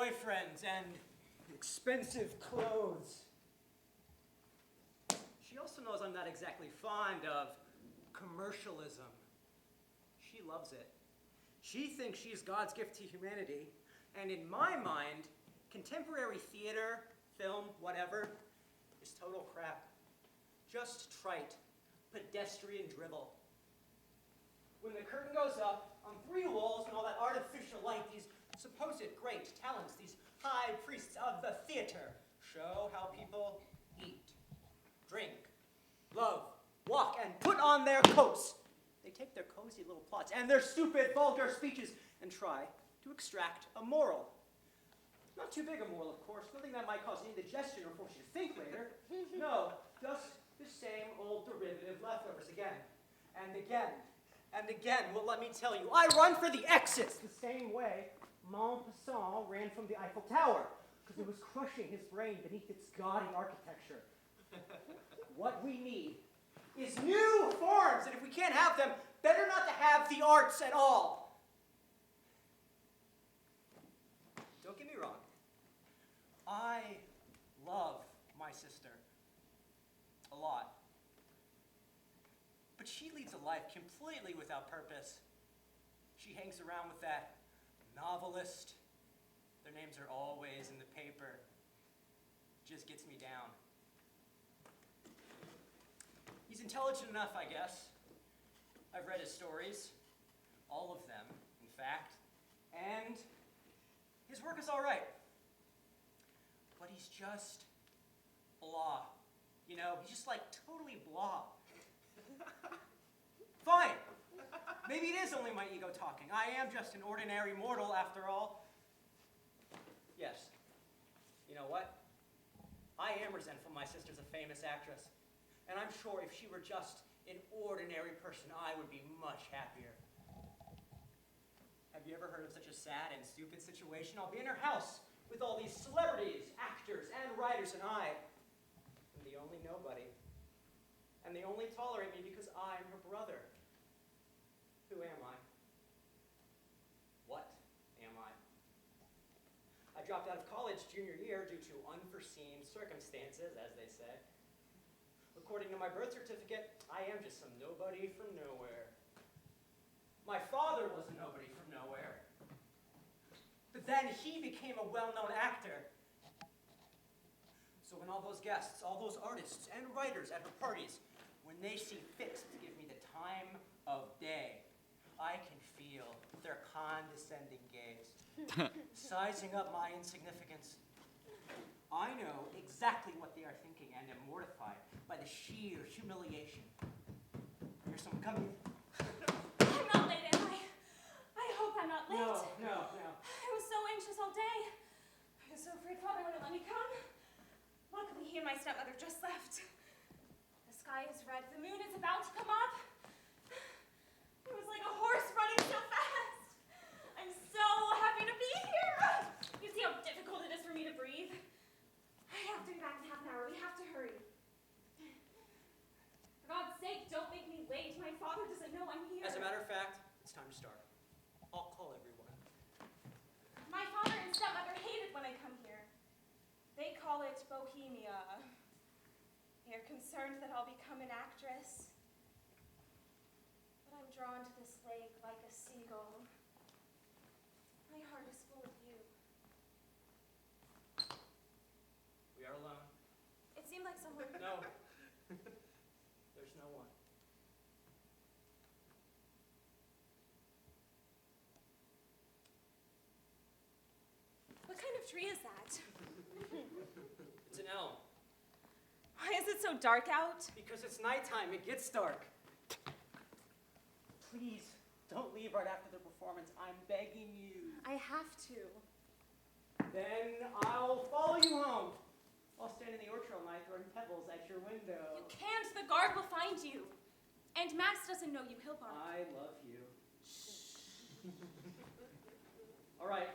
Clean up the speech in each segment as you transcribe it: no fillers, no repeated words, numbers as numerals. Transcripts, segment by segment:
boyfriends and expensive clothes. She also knows I'm not exactly fond of commercialism. She loves it. She thinks she's God's gift to humanity, and in my mind, contemporary theater, film, whatever, is total crap. Just trite, pedestrian drivel. When the curtain goes up, on 3 walls and all that artificial light, these supposed great talents, these high priests of the theater, show how people eat, drink, love, walk, and put on their coats. They take their cozy little plots and their stupid, vulgar speeches and try to extract a moral. Not too big a moral, of course, nothing that might cause indigestion or force you to think later. No, just the same old derivative leftovers again and again and again. Well, let me tell you, I run for the exits the same way Maupassant ran from the Eiffel Tower, because it was crushing his brain beneath its gaudy architecture. What we need is new forms, and if we can't have them, better not to have the arts at all. Don't get me wrong. I love my sister a lot. But she leads a life completely without purpose. She hangs around with that novelist. Their names are always in the paper. Just gets me down. He's intelligent enough, I guess. I've read his stories. All of them, in fact. And his work is all right. But he's just blah. You know, he's just like totally blah. Fine. Maybe it is only my ego talking. I am just an ordinary mortal after all. Yes. You know what? I am resentful my sister's a famous actress. And I'm sure if she were just an ordinary person, I would be much happier. Have you ever heard of such a sad and stupid situation? I'll be in her house with all these celebrities, actors, and writers, and I am the only nobody. And they only tolerate me because I'm her brother. Who am I? What am I? I dropped out of college junior year due to unforeseen circumstances, as they say. According to my birth certificate, I am just some nobody from nowhere. My father was a nobody from nowhere. But then he became a well-known actor. So when all those guests, all those artists and writers at her parties, when they see fit to give me the time of day, I can feel their condescending gaze, sizing up my insignificance. I know exactly what they are thinking and am mortified by the sheer humiliation. Here's someone coming. I'm not late, am I? I hope I'm not late. No. I was so anxious all day. I was so afraid Father wouldn't let me come. Luckily, he and my stepmother just left. The sky is red. The moon is about to come up. It was like a horse running so fast. I'm so happy to be here. You see how difficult it is for me to breathe? I have to be back in half an hour. We have to hurry. For God's sake, don't make me late. My father doesn't know I'm here. As a matter of fact, it's time to start. I'll call everyone. My father and stepmother hate it when I come here. They call it Bohemia. They're concerned that I'll become an actress. But I'm drawn to this lake like a seagull. My heart is full of you. We are alone. It seemed like someone... No. There's no one. What kind of tree is that? It's an elm. Why is it so dark out? Because it's nighttime. It gets dark. Please, don't leave right after the performance. I'm begging you. I have to. Then I'll follow you home. I'll stand in the orchard all night throwing pebbles at your window. You can't. The guard will find you. And Max doesn't know you. He'll bark. I love you. All right.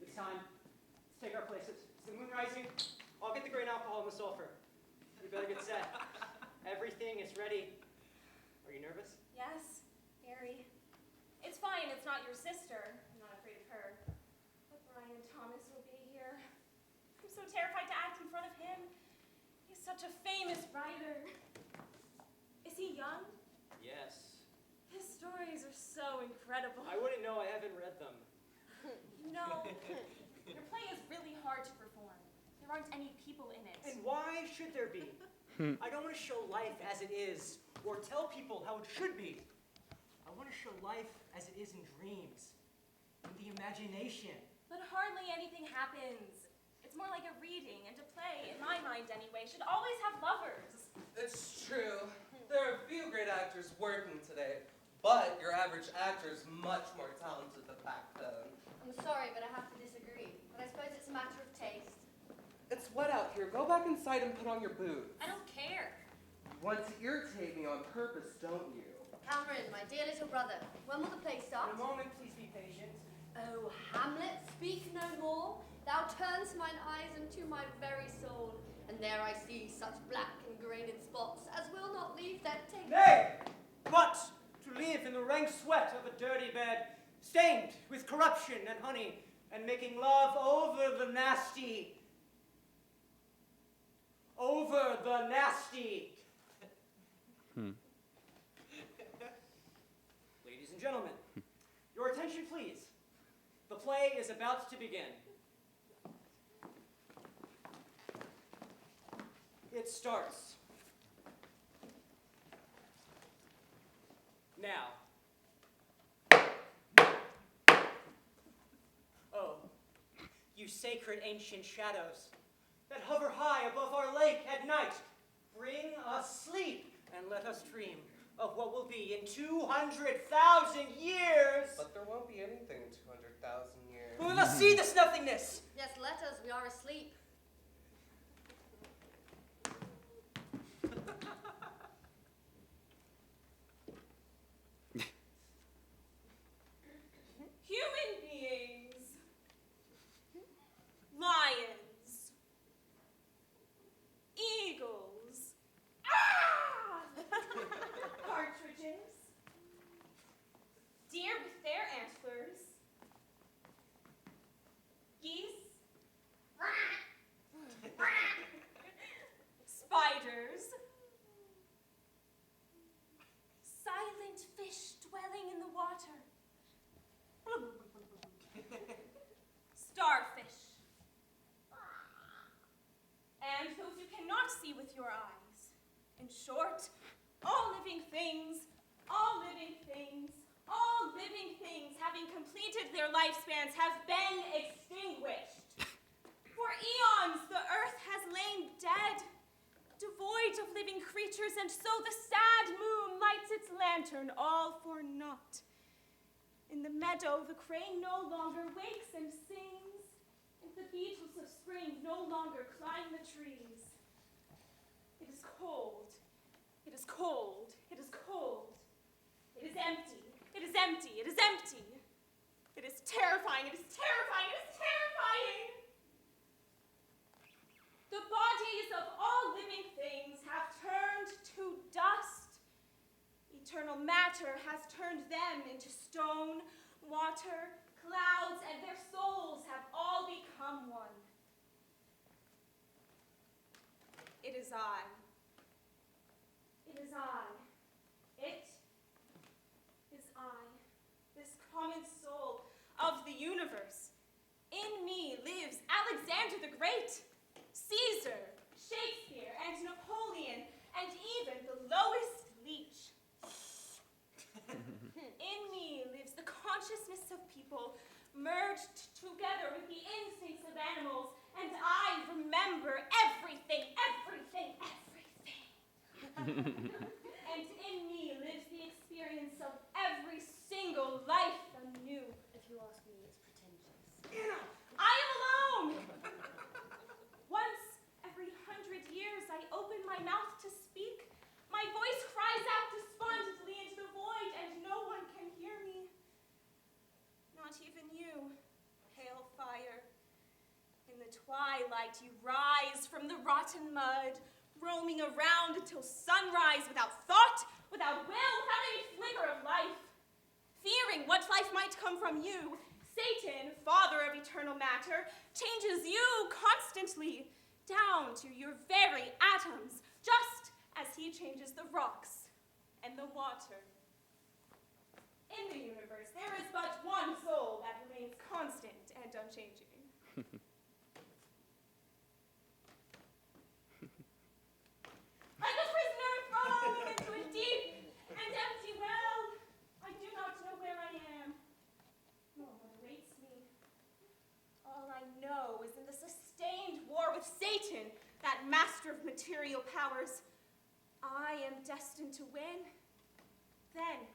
It's time. Let's take our places. It's the moon rising. I'll get the grain alcohol and the sulfur. You better get set. Everything is ready. Are you nervous? Yes, very. It's fine. It's not your sister. I'm not afraid of her. But Brian Thomas will such a famous writer. Is he young? Yes. His stories are so incredible. I wouldn't know, I haven't read them. No, your play is really hard to perform. There aren't any people in it. And why should there be? I don't want to show life as it is, or tell people how it should be. I want to show life as it is in dreams, in the imagination. But hardly anything happens. It's more like a reading, and a play, in my mind anyway, should always have lovers. It's true. There are a few great actors working today, but your average actor is much more talented than back then. I'm sorry, but I have to disagree. But I suppose it's a matter of taste. It's wet out here. Go back inside and put on your boots. I don't care. You want to irritate me on purpose, don't you? Cameron, my dear little brother, when will the play start? In a moment, please be patient. Oh, Hamlet, speak no more. Thou turn'st mine eyes into my very soul, and there I see such black and grained spots as will not leave that taint. Nay, but to live in the rank sweat of a dirty bed, stained with corruption and honey, and making love over the nasty. Over the nasty. Ladies and gentlemen, your attention please. The play is about to begin. It starts now. Oh, you sacred ancient shadows that hover high above our lake at night, bring us sleep and let us dream of what will be in 200,000 years. But there won't be anything in 200,000 years. We must see this nothingness. Yes, let us, we are asleep. Human beings. Lions. Eagles. Ah! Partridges. Deer with their antlers. Geese. Spiders. Silent fish dwelling in the water. Starfish. And those you cannot see with your eyes. In short, all living things, all living things, all living things having completed their lifespans have been extinguished. For eons the earth has lain dead, devoid of living creatures, and so the sad moon lights its lantern all for naught. In the meadow the crane no longer wakes and sings, and the beetles of spring no longer climb the trees. It is cold, it is cold, it is cold. It is empty, it is empty, it is empty. It is terrifying, it is terrifying, it is terrifying. The bodies of all living things have turned to dust. Eternal matter has turned them into stone, water, clouds, and their souls have all become one. It is I. It is I. It is I, this common soul of the universe. In me lives Alexander the Great, Caesar, Shakespeare, and Napoleon, and even the lowest leech. In me lives the consciousness of people merged together with the instincts of animals, and I remember everything, everything, everything. And in me lives the experience of every single life anew. If you ask me, it's pretentious. I am alone! Once every 100 years I open my mouth to speak. My voice cries out despondently into the void, and no one can hear me. Not even you, pale fire. In the twilight you rise from the rotten mud, roaming around until sunrise without thought, without will, without any flicker of life. Fearing what life might come from you, Satan, father of eternal matter, changes you constantly, down to your very atoms, just as he changes the rocks and the water. In the universe, there is but one soul that remains constant and unchanging. Like a prisoner thrown into a deep and empty well, I do not know where I am, nor what awaits me. All I know is in the sustained war with Satan, that master of material powers, I am destined to win. Then,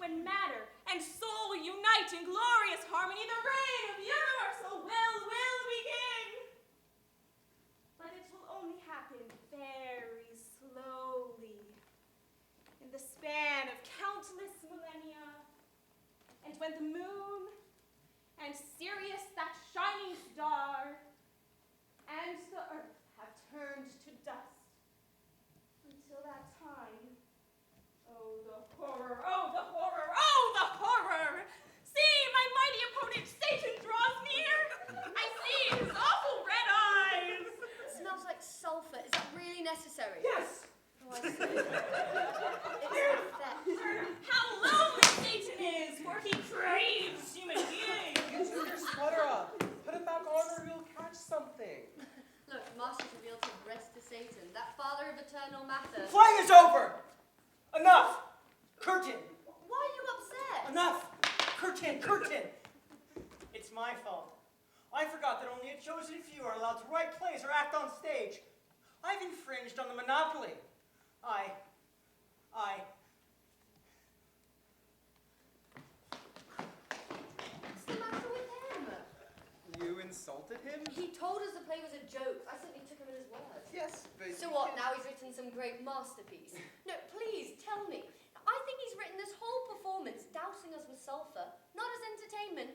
when matter and soul unite in glorious harmony, the reign of universal will begin. But it will only happen very slowly, in the span of countless millennia. And when the moon and Sirius, that shining star, and the earth have turned to dust, until that time, oh the horror, oh the horror, oh the horror! See, my mighty opponent Satan draws near! I see his awful red eyes! It smells like sulfur. Is that really necessary? Yes! Oh, I see. It's an effect. How lonely Satan is, for he craves human beings! You took your sweater off. Put it back on or you'll catch something. Look, Master's revealed his breast to Satan, that father of eternal matter. Play is over! Enough! Curtain! Why are you upset? Enough! Curtain! It's my fault. I forgot that only a chosen few are allowed to write plays or act on stage. I've infringed on the monopoly. What's the matter with him? You insulted him? He told us the play was a joke. I certainly took him at his word. Yes, but So what, now he's written some great masterpiece? No, please, tell me. I think he's written this whole performance dousing us with sulfur, not as entertainment,